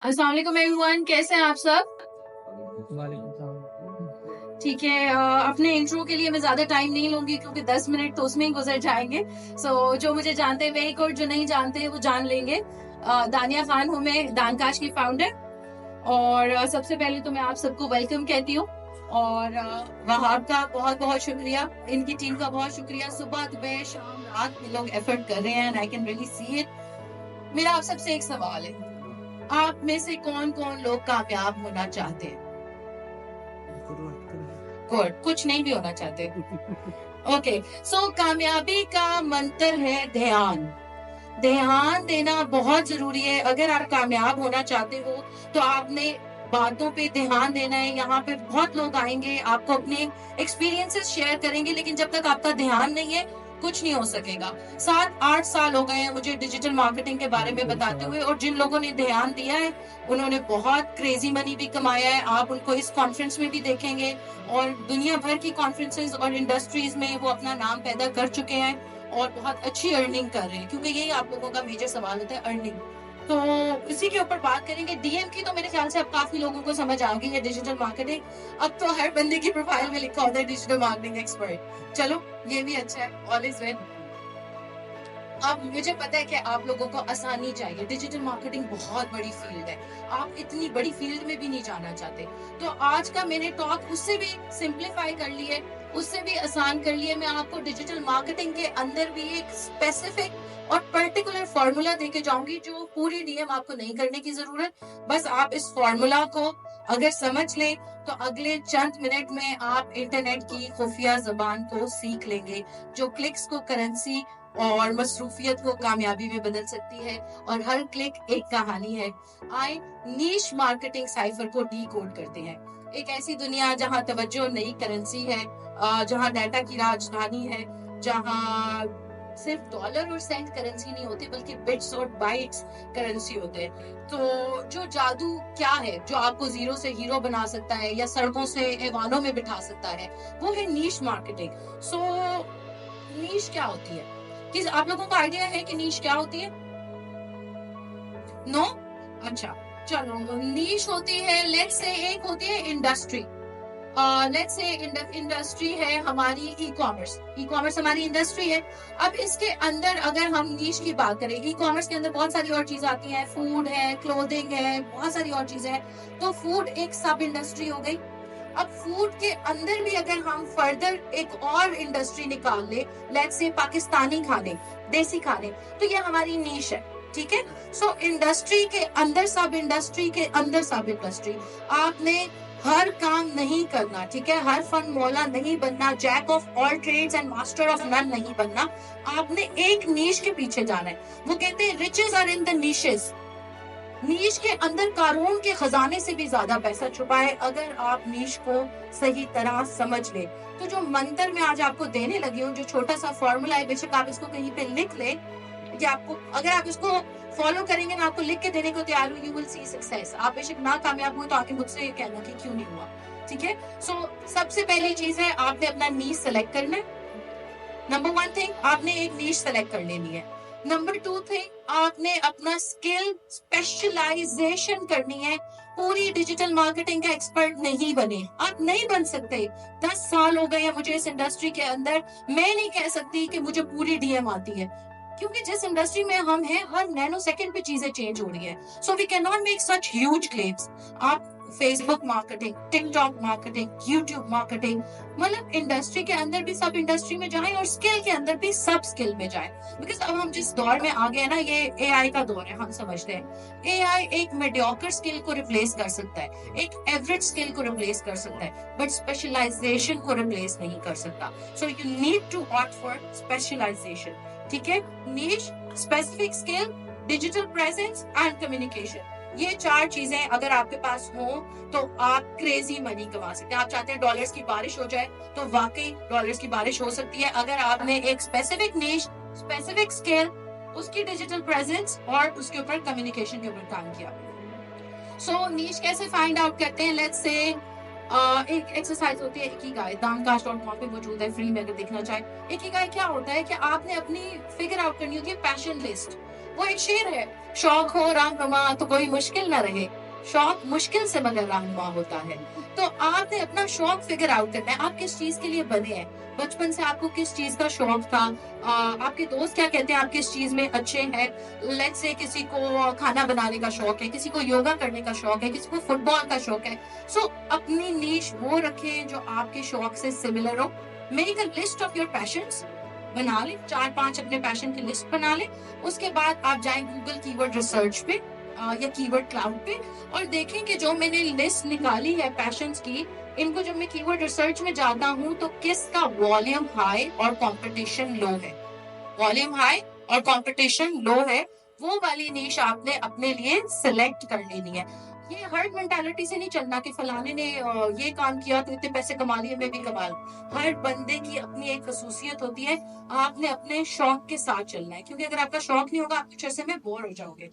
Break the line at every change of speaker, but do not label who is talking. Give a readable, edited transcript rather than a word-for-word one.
अस्सलाम वालेकुम एवरीवन, कैसे हैं आप सब? ठीक है। अपने इंट्रो के लिए मैं ज्यादा टाइम नहीं लूंगी क्योंकि 10 मिनट तो उसमें ही गुजर जाएंगे। जो मुझे जानते हैं वही, और जो नहीं जानते वो जान लेंगे। दानिया खान हूँ मैं, दानकाश की फाउंडर। और सबसे पहले तो मैं आप सबको वेलकम कहती हूँ। और वहाब का बहुत बहुत शुक्रिया, इनकी टीम का बहुत शुक्रिया। सुबह दोपहर शाम रात ये लोग एफर्ट कर रहे हैं, I can really see it. मेरा आप सबसे एक सवाल है, आप में से कौन कौन लोग कामयाब होना चाहते हैं? गुड, कुछ नहीं भी होना चाहते। ओके, सो कामयाबी का मंत्र है ध्यान। ध्यान देना बहुत जरूरी है। अगर आप कामयाब होना चाहते हो तो आपने बातों पे ध्यान देना है। यहाँ पे बहुत लोग आएंगे, आपको अपने एक्सपीरियंसेस शेयर करेंगे, लेकिन जब तक आपका ध्यान नहीं है कुछ नहीं हो सकेगा। 7-8 साल हो गए हैं मुझे डिजिटल मार्केटिंग के बारे में बताते हुए, और जिन लोगों ने ध्यान दिया है उन्होंने बहुत क्रेजी मनी भी कमाया है। आप उनको इस कॉन्फ्रेंस में भी देखेंगे, और दुनिया भर की कॉन्फ्रेंसेस और इंडस्ट्रीज में वो अपना नाम पैदा कर चुके हैं और बहुत अच्छी अर्निंग कर रहे हैं, क्योंकि यही आप लोगों का मेजर सवाल होता है, अर्निंग। तो इसी के ऊपर बात करेंगे। डीएम की तो मेरे ख्याल से अब काफी लोगों को समझ आ गई है डिजिटल मार्केटिंग। अब तो हर बंदे की प्रोफाइल में लिखा होता है डिजिटल मार्केटिंग एक्सपर्ट। चलो, ये भी अच्छा है, ऑल इज वेल। अब मुझे पता है कि आप लोगों को आसानी चाहिए। डिजिटल मार्केटिंग बहुत बड़ी फील्ड है, आप इतनी बड़ी फील्ड में भी नहीं जाना चाहते। तो आज का मैंने टॉक उससे भी सिंप्लीफाई कर ली है, उससे भी आसान कर लिए। मैं आपको डिजिटल मार्केटिंग के अंदर भी एक स्पेसिफिक और पर्टिकुलर फॉर्मूला देके जाऊंगी, जो पूरी डीएम आपको नहीं करने की जरूरत। बस आप इस फॉर्मूला को अगर समझ लें तो अगले चंद मिनट में आप इंटरनेट की खुफिया जबान को सीख लेंगे, जो क्लिक्स को करेंसी और मसरूफियत को कामयाबी में बदल सकती है। और हर क्लिक एक कहानी है। आए नीश मार्केटिंग साइफर को डी कोड करते हैं। एक ऐसी दुनिया जहां तवज्जो नई करेंसी है, जहां डाटा की राजधानी है, जहां सिर्फ डॉलर और सेंट करेंसी नहीं होती बल्कि बिट्स और बाइट्स करेंसी होते हैं। तो जो जादू क्या है जो आपको जीरो से हीरो बना सकता है या सड़कों से ऐवानों में बिठा सकता है, वो है नीश मार्केटिंग। सो नीश क्या होती है? कि आप लोगों को आइडिया है कि नीश क्या होती है? नो? अच्छा, चलो। नीश होती है, लेट्स से एक होती है इंडस्ट्री। लेट्स से इंडस्ट्री है हमारी ई कॉमर्स। ई कॉमर्स हमारी इंडस्ट्री है। अब इसके अंदर अगर हम नीश की बात करें, ई कॉमर्स के अंदर बहुत सारी और चीजें आती हैं, फूड है, क्लोथिंग है, बहुत सारी और चीजें हैं। तो फूड एक सब इंडस्ट्री हो गई। अब फूड के अंदर भी अगर हम फर्दर एक और इंडस्ट्री निकाल ले, लेट्स से पाकिस्तानी खाने, देसी खाने, तो ये हमारी नीश है। ठीक है। सो इंडस्ट्री के अंदर सब इंडस्ट्री के अंदर सब इंडस्ट्री। आपने हर काम नहीं करना, ठीक है। हर फन मौला नहीं बनना, jack of all trades and master of none नहीं बनना। आपने एक नीश के पीछे जाना है। वो कहते हैं riches are in the niches. Niche के अंदर कारून के खजाने से भी ज्यादा पैसा छुपा है, अगर आप नीश को सही तरह समझ ले। तो जो मंत्र मैं आज आपको देने लगी हूँ, जो छोटा सा फॉर्मूला है, बेशक आप इसको कहीं पे लिख ले, कि आपको अगर आप इसको फॉलो करेंगे, मैं आपको लिख के देने को तैयार हूँ, यू विल सी सक्सेस। आप बेशक ना कामयाब हुए तो आके मुझसे ये कहना कि क्यों नहीं हुआ। ठीक है। सो सबसे पहली चीज है, आपने अपना नीश सेलेक्ट करना है। नंबर 1 थिंग, आपने एक नीश सेलेक्ट कर लेनी है। नंबर 2 थिंग, आपने अपना स्किल स्पेशलाइजेशन करनी है। पूरी डिजिटल मार्केटिंग का एक्सपर्ट नहीं बने, आप नहीं बन सकते। 10 साल हो गए हैं मुझे इस इंडस्ट्री के अंदर, मैं नहीं कह सकती कि मुझे पूरी डीएम आती है, क्योंकि जिस इंडस्ट्री में हम हैं हर नैनो सेकंड पे चीजें चेंज हो रही है। So we can not make such huge claims. आप Facebook marketing, TikTok marketing, YouTube marketing, मतलब इंडस्ट्री के अंदर भी सब इंडस्ट्री में जाएं और स्किल के अंदर भी सब स्किल में जाएं। बिकॉज अब हम जिस दौर में आ गए ना, ये एआई का दौर है। हम समझते हैं एआई एक मेडियोकर स्किल को रिप्लेस कर सकता है, एक एवरेज स्किल को रिप्लेस कर सकता है, बट स्पेशलाइजेशन को रिप्लेस नहीं कर सकता। So you need to opt for specialisation. ठीक है। Niche, specific skill, digital presence and communication, ये 4 चीजें अगर आपके पास हो तो आप क्रेजी मनी कमा सकते हैं। आप चाहते हैं डॉलर्स की बारिश हो जाए, तो वाकई डॉलर्स की बारिश हो सकती है, अगर आपने एक स्पेसिफिक नीश, स्पेसिफिक स्किल, उसकी डिजिटल प्रेजेंस और उसके ऊपर कम्युनिकेशन के ऊपर काम किया। सो नीश कैसे फाइंड आउट करते हैं? लेट्स से एक एक्सरसाइज होती है इकिगाई, दानकाश.com पे मौजूद है, फ्री में अगर देखना चाहे। इकिगाई क्या होता है कि आपने अपनी फिगर आउट करनी होती है पैशन लिस्ट। वो एक शेर है, शौक हो रामनुमा तो कोई मुश्किल ना रहे, शौक मुश्किल से मगर रामनुमा होता है। तो आपने अपना शौक फिगर आउट करना है, आप किस चीज के लिए बने हैं, बचपन से आपको किस चीज का शौक था, आपके दोस्त क्या कहते हैं आप किस चीज में अच्छे हैं। लेट्स से किसी को खाना बनाने का शौक है, किसी को योगा करने का शौक है, किसी को फुटबॉल का शौक है। सो अपनी नीश वो रखें जो आपके शौक से सिमिलर हो। Make a list of your passions, बना ले 4-5 अपने पैशन की लिस्ट बना ले। उसके बाद आप जाएं गूगल कीवर्ड रिसर्च पे या कीवर्ड क्लाउड पे और देखें कि जो मैंने लिस्ट निकाली है पैशंस की, इनको जब मैं कीवर्ड रिसर्च में जाता हूं तो किसका वॉल्यूम हाई और कंपटीशन लो है। वॉल्यूम हाई और कंपटीशन लो है, वो वाली नीश आपने अपने लिए सिलेक्ट कर लेनी है। ये हर्ड मेंटालिटी से नहीं चलना कि फलाने ने ये काम किया तो इतने पैसे कमा लिए मैं भी कमा लूं। हर बंदे की अपनी एक खसूसियत होती है, आपने अपने शौक के साथ चलना है, क्योंकि अगर आपका शौक नहीं होगा आप कुछ ऐसे में बोर हो जाओगे।